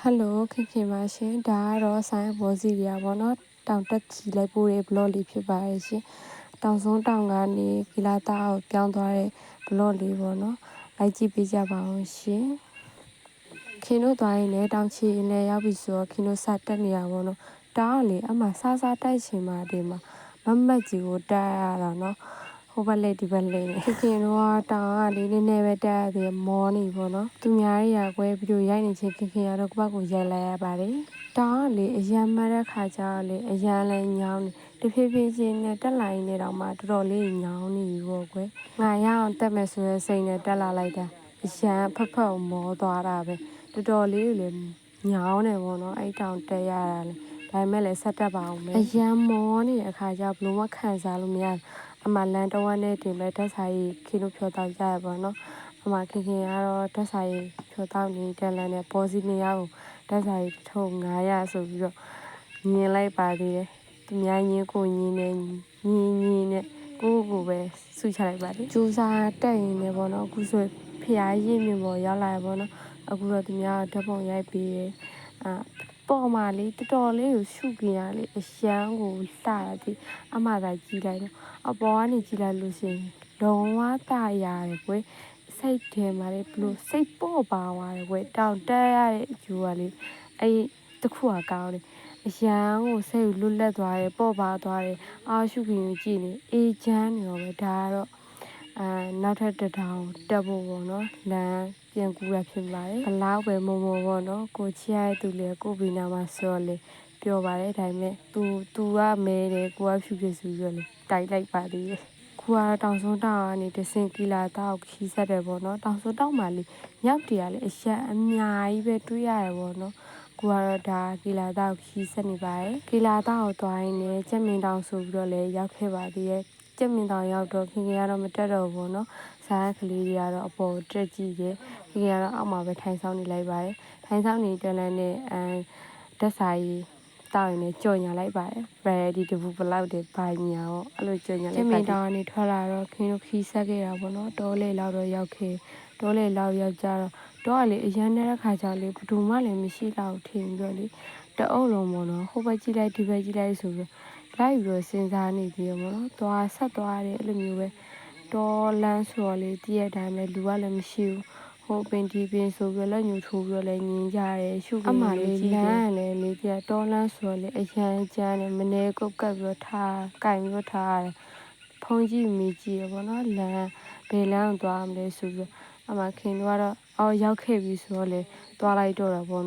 ဟယ်လိုခင်ခင်ပါရှင်ဒါကတော့ဆိုင်ဘောစီရီယာပေါ့နော်တောင်တက်ချီလိုက်ပို့တဲ့ဘလော့လေးဖြစ်ပါရဲ့ရှင်တောင်ဆုံးတောင်ကနေကီလာတာကိုပြောင်းသွားတဲ့ဘလော့လေးပေါ့နော်လိုက်ကြည့်ပေးကြပါအောင်ရှင်ခင်တို့သွားရင်လည်းတောင်ချီလည်းရောက်ပြီဆိုတော့ခင်တို့စတက်နေရပါတော့တောင်လေအမှစားတိုက်ချင်ပါဒီမှာမတ်ကြီးကိုတက်ရတာနော်ဟိုဘက်လေဒီဘက်လေခင်တော့တောင်ကလေးနည်းနည်းပဲတက်ရသေးမောနေပေါ့နော်သူများတွေရကွဲဗီဒီယိုရိုက်နေချင်းခင်ကတော့ကိုယ့်ဘက်ကိုရိုက်လိုက်ရပါတယ်တောင်ကလေအရန်မတဲ့ခါကျတော့လေအရန်လည်းညောင်းနေတဖြည်းဖြည်းချင်းနဲ့တက်လာရင်လည်းတော့မှတော်တော်လေးညောင်းနေပြီပေါ့ကွယ်ငါရအောင်တက်မယ်ဆိုတဲ့စိတ်နဲ့တက်လာလိုက်တာအရန်ဖက်မောသွားတာပဲတော်တော်လေးလေညောင်းတယ်ပေါ့နော်အဲ့တောင်တက်ရတာလေဒါပေမဲ့လည်းဆက်တက်ပါအောင်မယ်အရန်မောနေတဲ့အခါကျဘလို့မခံစားလို့မရအမှလန်တော့နဲ့တင်မဲ့တက်ဆိုင်ခင်တို့ဖြောတော့ကြရပါတော့အမှခင်ကတော့တက်ဆိုင်ဖြောတော့နေတဲ့လန်နဲ့ပေါ်စီနေရကိုတက်ဆိုင်ထုံ900ဆိုပြီးတော့ညင်လိုက်ပါသေးတယ်သူများညင်းကိုညင်းနေညင်းနဲ့ကိုပဲဆူချလိုက်ပါလေစူးစားတက်ရင်လည်းပေါ့နော်အခုဆိုဖျားရည်မြင်ပေါ်ရောက်လာပေါ့နော်အခုတော့သူများဓာတ်ပုံရိုက်ပြီးတယ်ပေါ်မှာလေတော်တော်လေးကိုရှုကြရလေအရှမ်းကိုလှတာဒီအမှသာကြည့်လိုက်တော့အပေါ်ကနေကြည့်လိုက်လို့ရှိရင်လုံးဝတာရတယ်ကွယ်စိတ်ထဲမှာလေဘလို့စိတ်ပေါ့ပါသွားတယ်ကွယ်တောင်တက်ရတဲ့အကျိုးကလေအဲ့တခုကကောင်းတယ်အရန်ကိုစိတ်လွတ်လပ်သွားတယ်ပေါ့ပါသွားတယ်အာရှုခင်ကိုကြည့်နေအေးချမ်းနေရောပဲဒါကတော့နောက်ထပ်တစ်ထောင်တက်ဖို့ပေါ့နော်လမ်းပြန်ကူရဖြစ်ပါတယ်ဘလောက်ပဲမုံပေါ့နော်ကိုချီရတဲ့သူလေကိုဘီနာမှာစော်လေပြောပါတယ်ဒါပေမဲ့ तू ကမဲတယ်ကိုကဖြူဖြစ်စုပြီးတော့လေတိုက်လိုက်ပါသေးတယ်ကိုကတော့တောင်ဆုံးတောင်ကနေတဆင်ကီလာတောက်ခီးဆက်တယ်ပေါ့နော်တောင်ဆုံးတောင်မှာလေမြောက်တရလေအရန်အများကြီးပဲတွေးရတယ်ပေါ့နော်ကိုကတော့ဒါကီလာတောက်ခီးဆက်နေပါတယ်ကီလာတောက်ကိုသွားရင်လည်းကြက်မင်းတောင်ဆိုပြီးတော့လည်းရောက်ခဲ့ပါသေးတယ်ကြက်မင်းတောင်ရောက်တော့ခင်ကတော့မတက်တော့ဘူးပေါ့နော်စားကလေးတွေကတော့အပေါ်တက်ကြည့်တယ်ခင်ကတော့အောက်မှာပဲထိုင်ဆောင်နေလိုက်ပါတယ်ထိုင်ဆောင်နေတဲ့လမ်းနဲ့တက်ဆိုင်တောက်ရင်လည်းကြော်ညာလိုက်ပါတယ်ဗရဒီတဘူးဘလောက်တည်းပါညာရောအဲ့လိုကြော်ညာလိုက်ပါတယ်ကြက်မင်းတောင်ကနေထွက်လာတော့ခင်တို့ခီးဆက်ခဲ့တာပေါ့နော်တောလေလောက်တော့ရောက်ခဲ့တောလေလောက်ရောက်ကြတော့ကလေအရန်တဲ့ခါကျလေဘယ်သူမှလည်းမရှိတော့ထင်ပြီးတော့လေတအုပ်လုံးပေါ့နော်ဟိုဘက်ကြည့်လိုက်ဒီဘက်ကြည့်လိုက်ဆိုပြီးလိုက်ပြီးတော့စဉ်းစားနေသေးတယ်ပေါ့နော်သွားဆက်သွားတယ်အဲ့လိုမျိုးပဲတော်လန်းဆိုတော့လေတည့်ရတိုင်းပဲလူကလည်းမရှိဘူးဟိုပင်ဒီပင်ဆိုပြီးလက်ညှိုးထိုးပြီးတော့လည်းညင်ကြတယ်ရှုပ်အမှလေးလမ်းလည်းလေတည့်တော်လန်းဆိုတော့လေအရန်ကျန်းတယ်မနေကုတ်ကပ်ပြီးတော့ထားကင်ပြီးတော့ထားရတယ်ဖုံးကြည့်မိကြည့်ရပေါ့နော်လမ်းဘယ်လမ်းသွားမလဲဆိုပြီးအမှခင်တို့ကတော့အော်ရောက်ခဲ့ပြီဆိုတော့လေသွားလိုက်တော့တာပေါ့